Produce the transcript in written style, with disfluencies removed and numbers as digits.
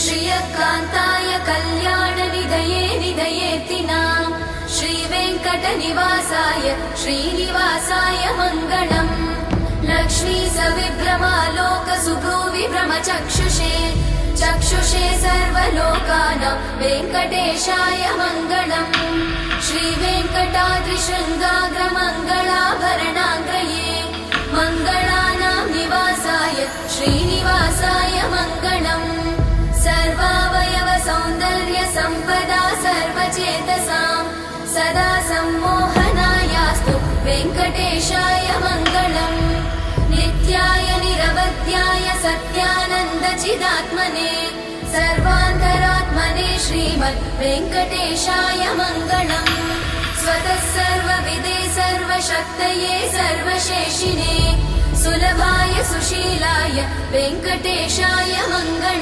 श्रियकान्ताय कल्याणनिधये निधयेतिनां श्रीवेङ्कटनिवासाय श्रीनिवासाय मङ्गलम्। लक्ष्मी सविभ्रमालोकसुभ्रूविभ्रमचक्षुषे चक्षुषे सर्वलोकानां वेङ्कटेशाय मङ्गलम्। श्रीवेङ्कटाद्रिशृङ्गाग्रमङ्गलाभरणाङ्ग्रये मङ्गलानां निवासाय श्रीनिवासाय मङ्गलम्। सर्वावयव सौन्दर्य सम्पदा सर्वचेतसां सदा सम्मोहनायास्तु वेङ्कटेशाय मङ्गलम्। नित्याय निरवध्याय सत्यानन्दचिदात्मने सर्वान्तरात्मने श्रीमद् वेङ्कटेशाय मङ्गलम्। स्वतः सर्वविदे सर्वशक्तये सर्वशेषिने सुलभाय सुशीलाय वेङ्कटेशाय मङ्गलम्।